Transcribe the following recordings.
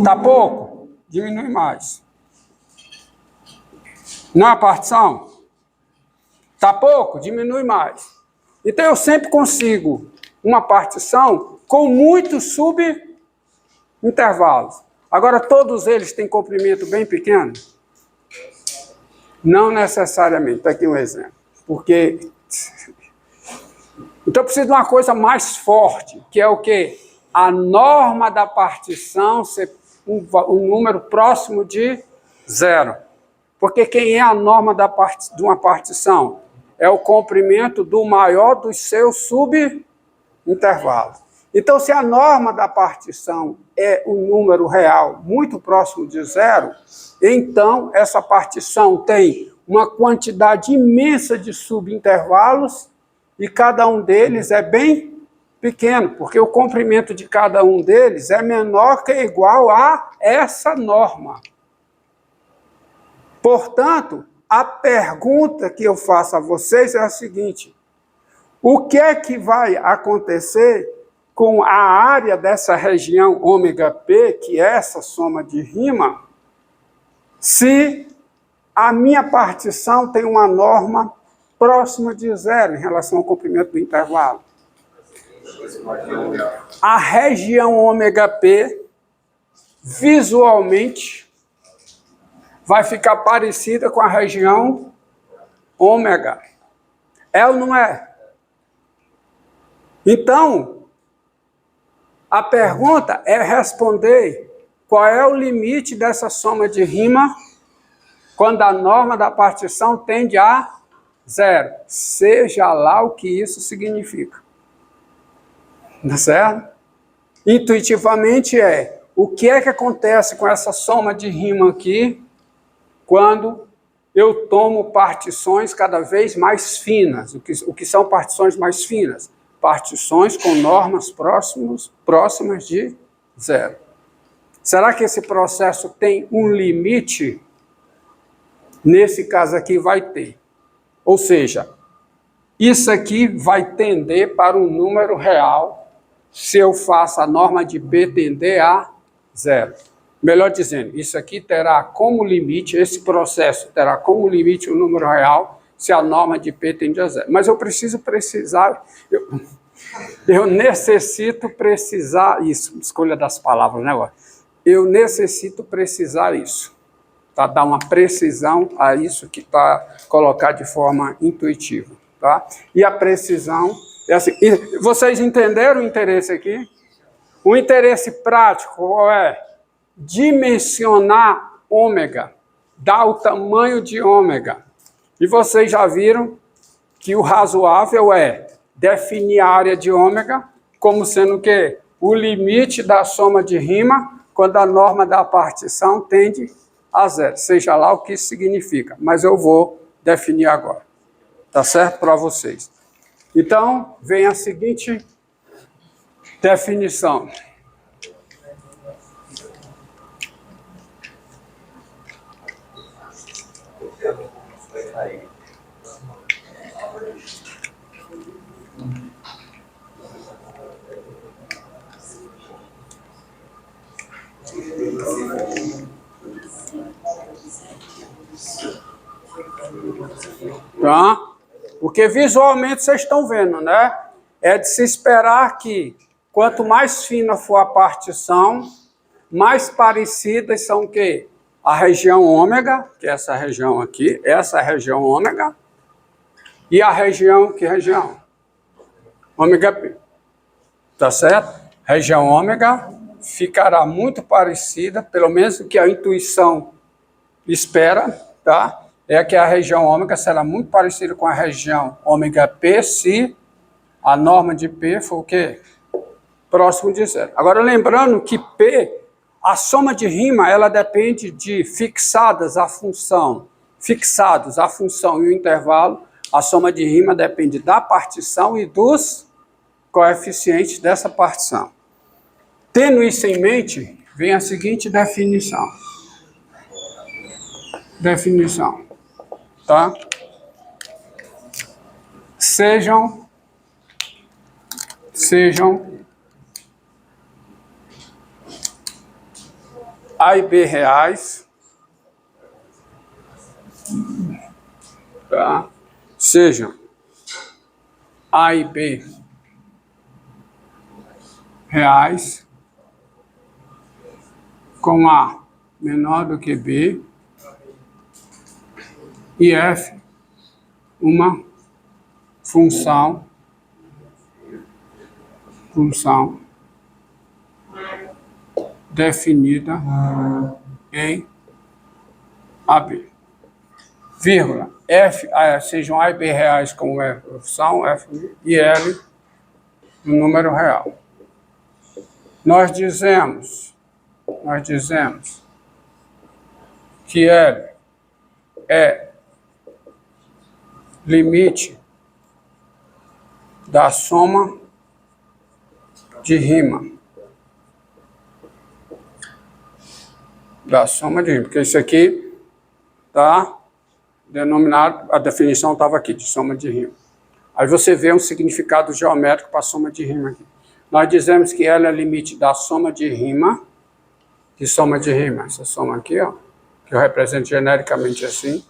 Tá pouco? Diminui mais. Não é a partição? Tá pouco? Diminui mais. Então eu sempre consigo uma partição com muitos subintervalos. Agora todos eles têm comprimento bem pequeno? Não necessariamente. Está aqui um exemplo. Porque então precisa de uma coisa mais forte, que é o quê? A norma da partição ser um número próximo de zero. Porque quem é a norma de uma partição? É o comprimento do maior dos seus subintervalos. Então, se a norma da partição é um número real muito próximo de zero, então essa partição tem uma quantidade imensa de subintervalos e cada um deles é bem pequeno, porque o comprimento de cada um deles é menor que igual a essa norma. Portanto, a pergunta que eu faço a vocês é a seguinte: o que é que vai acontecer com a área dessa região ômega P, que é essa soma de Riemann, se a minha partição tem uma norma próxima de zero em relação ao comprimento do intervalo? A região ômega P, visualmente, vai ficar parecida com a região ômega. É ou não é? Então, a pergunta é responder qual é o limite dessa soma de Riemann quando a norma da partição tende a zero, seja lá o que isso significa. Tá certo? Intuitivamente o que é que acontece com essa soma de Riemann aqui quando eu tomo partições cada vez mais finas? O que são partições mais finas? Partições com normas próximas de zero. Será que esse processo tem um limite? Nesse caso aqui vai ter. Ou seja, isso aqui vai tender para um número real se eu faço a norma de P tender a zero. Melhor dizendo, isso aqui terá como limite, esse processo terá como limite o número real se a norma de P tende a zero. Mas eu preciso precisar, eu necessito precisar isso, escolha das palavras, né? Eu necessito precisar isso, tá? Dar uma precisão a isso que está colocado de forma intuitiva, tá? E a precisão é assim. E vocês entenderam o interesse aqui? O interesse prático qual é? Dimensionar ômega, dar o tamanho de ômega. E vocês já viram que o razoável é definir a área de ômega como sendo o quê? O limite da soma de Riemann quando a norma da partição tende a zero, seja lá o que isso significa. Mas eu vou definir agora. Tá certo para vocês? Então, vem a seguinte definição. Tá? Porque visualmente vocês estão vendo, né? É de se esperar que quanto mais fina for a partição, mais parecidas são o quê? A região ômega, que é essa região aqui, essa região ômega, e a região, que região? Ômega P. Tá certo? Região ômega ficará muito parecida, pelo menos o que a intuição espera, tá? É que a região ômega será muito parecida com a região ômega P se a norma de P for o quê? Próximo de zero. Agora, lembrando que P, a soma de Riemann, ela depende de fixados a função e o intervalo. A soma de Riemann depende da partição e dos coeficientes dessa partição. Tendo isso em mente, vem a seguinte definição. Tá? Sejam A e B reais, tá? Sejam A e B reais, com A menor do que B, e F uma função definida em AB, vírgula, F, sejam A e B reais com F função, F e L no número real. Nós dizemos que L é limite da soma de rima. Porque isso aqui está denominado, a definição estava aqui, de soma de rima. Aí você vê um significado geométrico para a soma de rima aqui. Nós dizemos que ela é limite da soma de rima. Que soma de rima? Essa soma aqui, ó, que eu represento genericamente assim.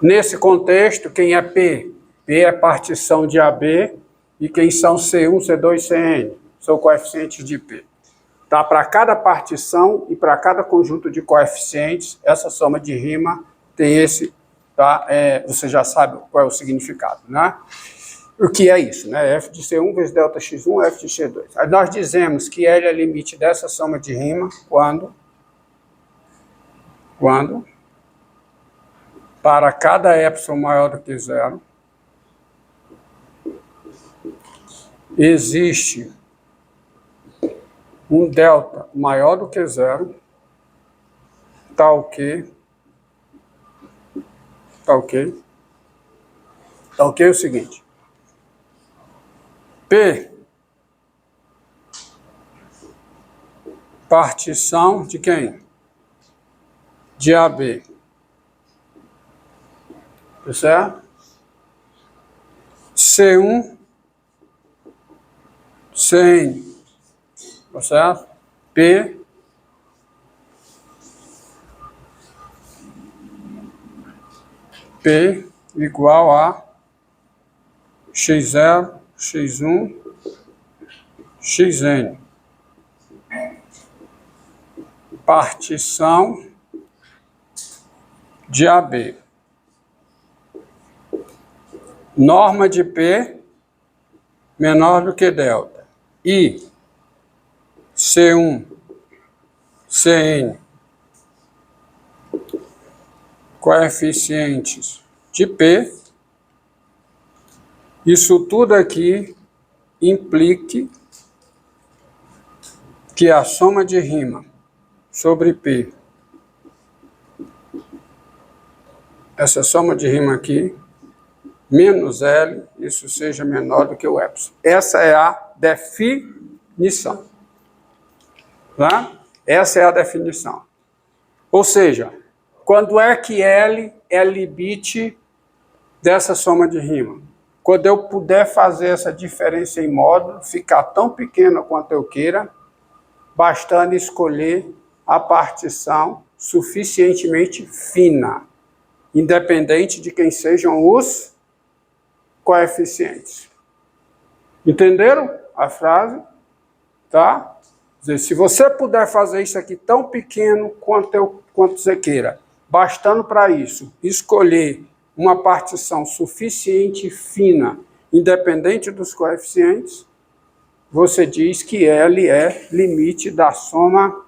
Nesse contexto, quem é P? P é partição de AB, e quem são C1, C2, CN? São coeficientes de P. Tá? Para cada partição e para cada conjunto de coeficientes, essa soma de rima tem esse, tá? Você já sabe qual é o significado, né? O que é isso, né? F de C1 vezes delta X1, F de C2. Aí nós dizemos que L é limite dessa soma de rima quando para cada epsilon maior do que zero, existe um delta maior do que zero, tal que é o seguinte: P, partição de quem? De AB. Tá certo? C1, CN. Tá certo? P igual a X0, X1, Xn. Partição de AB. Norma de P menor do que delta. I, C1, Cn, coeficientes de P. Isso tudo aqui implique que a soma de rima sobre P, essa soma de rima aqui, menos L, isso seja menor do que o epsilon. Essa é a definição. Tá? Essa é a definição. Ou seja, quando é que L é limite dessa soma de rima? Quando eu puder fazer essa diferença em módulo, ficar tão pequena quanto eu queira, bastando escolher a partição suficientemente fina, independente de quem sejam os coeficientes. Entenderam a frase? Tá? Quer dizer, se você puder fazer isso aqui tão pequeno quanto você queira, bastando para isso escolher uma partição suficiente fina, independente dos coeficientes, você diz que L é limite da soma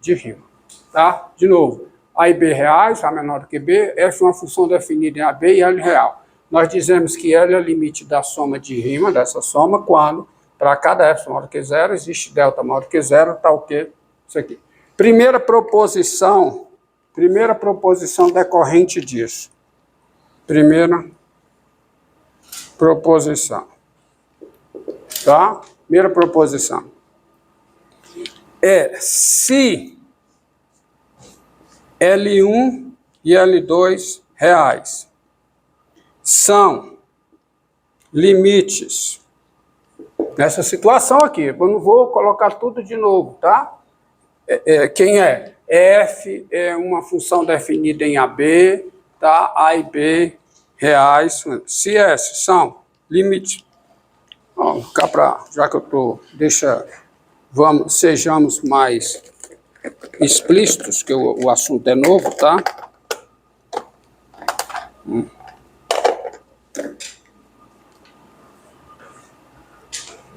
de rima. Tá? De novo, A e B reais, A menor do que B, F é uma função definida em AB e L real. Nós dizemos que L é o limite da soma de rima, dessa soma, quando para cada epsilon maior do que zero, existe delta maior do que zero, tal que isso aqui. Primeira proposição decorrente disso. Primeira proposição. Tá? Primeira proposição. É se L1 e L2 reais são limites Nessa situação aqui, eu não vou colocar tudo de novo, tá? Quem é? F é uma função definida em AB, tá? A e B reais. Se S são limites. Vamos ficar para, já que eu estou, sejamos mais explícitos, que o assunto é novo, tá?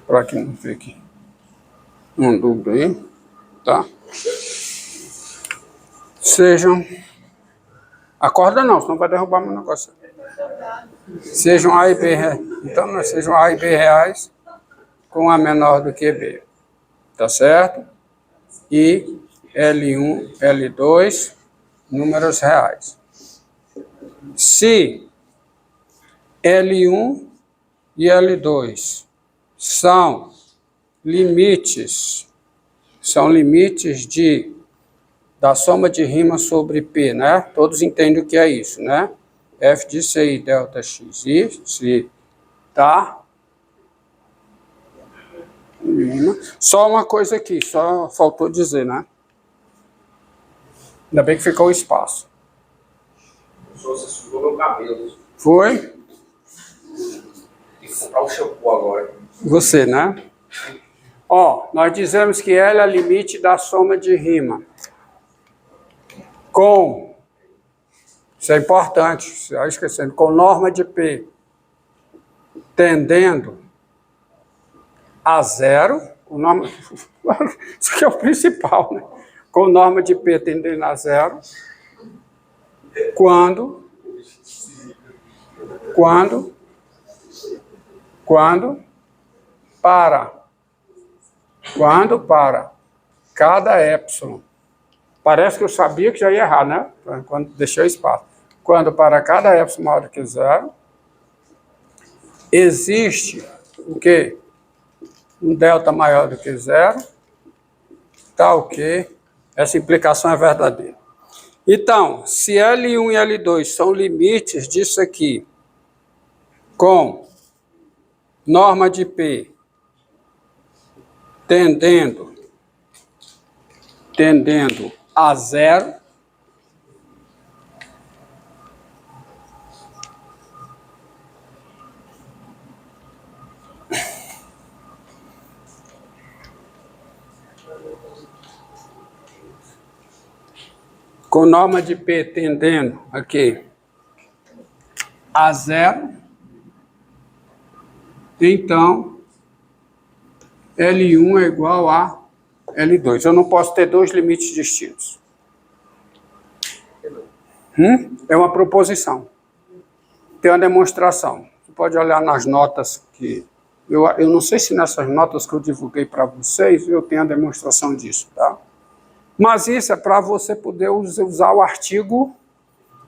Para que não fique uma dúvida aí, tá? Sejam, acorda não, senão vai derrubar meu negócio. Sejam A e B reais, então não sejam A e B reais com A menor do que B, tá certo? E L1, L2, números reais. Se L1 e L2 são limites da soma de rima sobre P, né? Todos entendem o que é isso, né? F de CI delta XI, se tá? Só uma coisa aqui, só faltou dizer, né? Ainda bem que ficou o espaço. Você sugou meu cabelo. Foi? Tem que comprar o shampoo agora. Você, né? Ó, nós dizemos que L é limite da soma de rima. Isso é importante, você vai esquecendo, com norma de P tendendo a zero, isso aqui é o principal, né? Com norma de P tendendo a zero, quando para cada epsilon, parece que eu sabia que já ia errar, né? Quando deixei o espaço. Quando para cada epsilon maior do que zero, existe o quê? Um delta maior do que zero, tal que essa implicação é verdadeira. Então, se L1 e L2 são limites disso aqui, com norma de P tendendo a zero, com norma de P tendendo aqui a zero, então L1 é igual a L2. Eu não posso ter dois limites distintos. É uma proposição. Tem uma demonstração. Você pode olhar nas notas que... Eu não sei se nessas notas que eu divulguei para vocês eu tenho a demonstração disso, tá? Mas isso é para você poder usar o artigo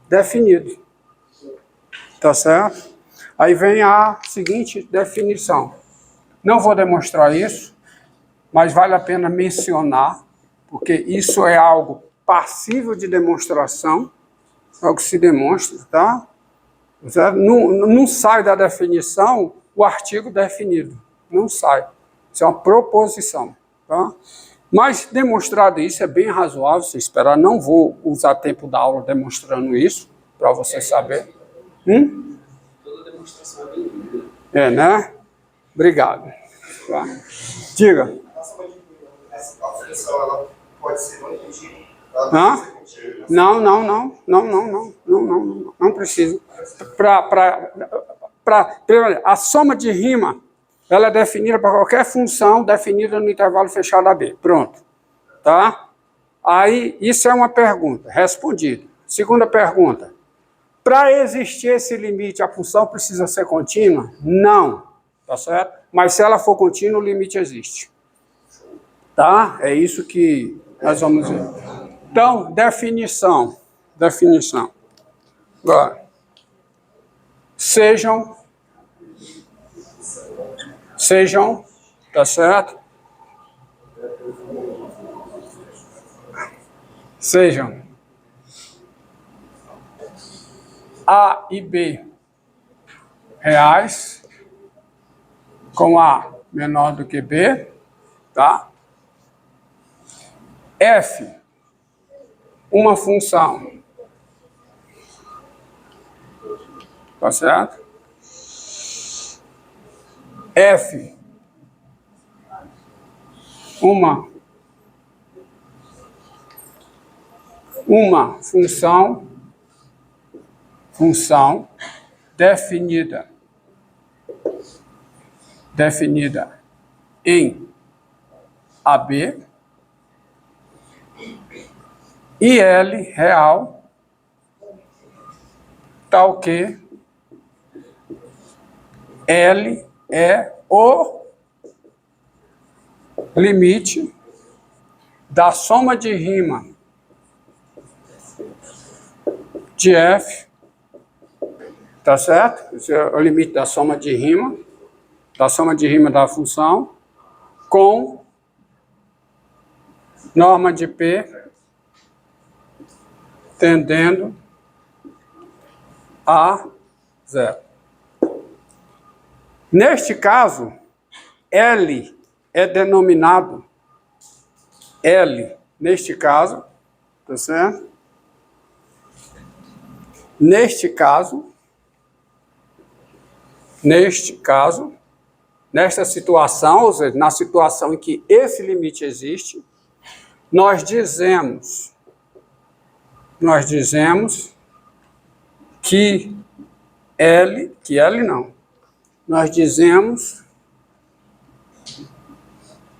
definido. Tá certo? Aí vem a seguinte definição. Não vou demonstrar isso, mas vale a pena mencionar, porque isso é algo passível de demonstração, é algo que se demonstra, tá? Não sai da definição o artigo definido, não sai. Isso é uma proposição, tá? Mas demonstrado isso é bem razoável você esperar. Não vou usar tempo da aula demonstrando isso, para você saber. Toda demonstração é bem linda. É, né? Obrigado. Tá. Diga. Essa função ela pode ser não contínua? Não precisa. A soma de rima, ela é definida para qualquer função definida no intervalo fechado AB. Pronto. Tá? Aí, isso é uma pergunta, respondida. Segunda pergunta. Para existir esse limite, a função precisa ser contínua? Não. Tá certo? Mas se ela for contínua, o limite existe. Tá? É isso que nós vamos ver. Então, definição. Agora, sejam, tá certo? Sejam A e B reais com A menor do que B, tá? F, uma função, tá certo? F, uma função definida em AB e L real tal que L é o limite da soma de rima de F, tá certo? Esse é o limite da soma de rima da função com norma de P tendendo a zero. Neste caso, L é denominado L, neste caso, tá certo? Neste caso, nesta situação, ou seja, na situação em que esse limite existe, nós dizemos que nós dizemos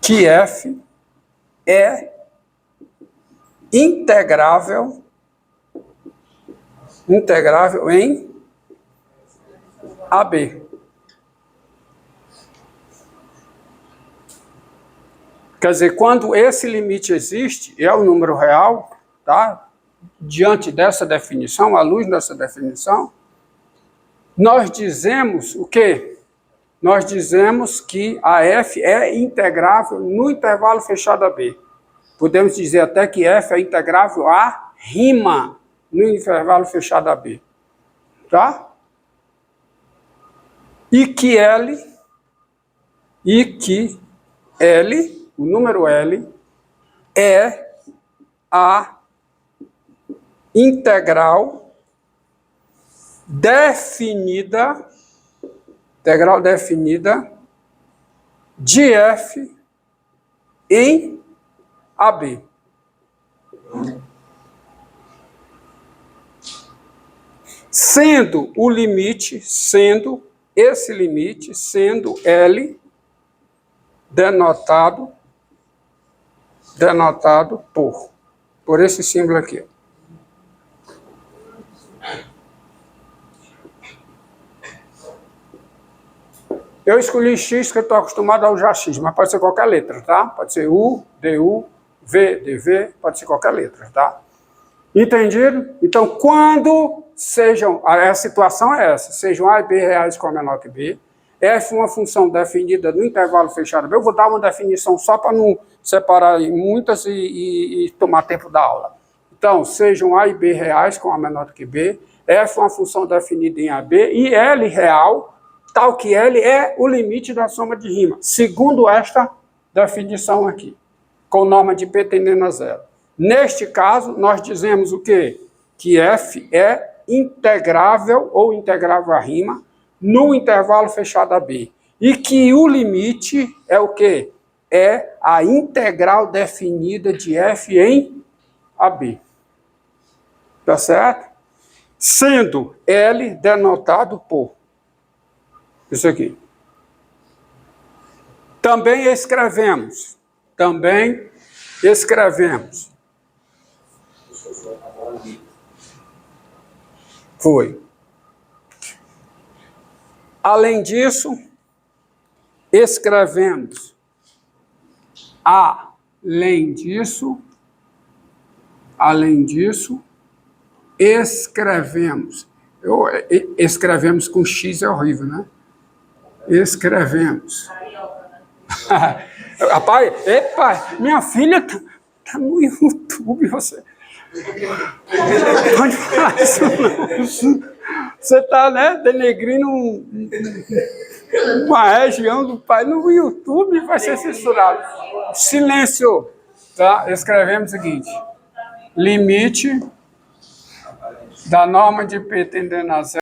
que F é integrável em AB. Quer dizer, quando esse limite existe, é o número real, tá? Diante dessa definição, à luz dessa definição, nós dizemos o quê? Nós dizemos que a F é integrável no intervalo fechado AB. Podemos dizer até que F é integrável a rima no intervalo fechado AB. Tá? E que L, o número L, é a integral definida de F em AB. Sendo L denotado por esse símbolo aqui. Eu escolhi X, que eu estou acostumado a usar X, mas pode ser qualquer letra, tá? Pode ser U, DU, V, DV, pode ser qualquer letra, tá? Entendido? Então, quando a situação é essa, sejam A e B reais com a menor que B, F uma função definida no intervalo fechado B, eu vou dar uma definição só para não separar em muitas e tomar tempo da aula. Então, sejam A e B reais com a menor que B, F uma função definida em AB e L real, tal que L é o limite da soma de rima, segundo esta definição aqui, com norma de P tendendo a zero. Neste caso, nós dizemos o quê? Que F é integrável ou integrável a rima no intervalo fechado AB. E que o limite é o quê? É a integral definida de F em AB. Tá certo? Sendo L denotado por isso aqui. Também escrevemos. Foi. Além disso, escrevemos. Escrevemos. Escrevemos com X é horrível, né? Escrevemos. Rapaz, epa, minha filha tá no YouTube, você. Pode falar isso. Você está, né, denegrindo uma região do país no YouTube, vai ser censurado. Silêncio. Tá? Escrevemos o seguinte: limite da norma de P tendendo a zero.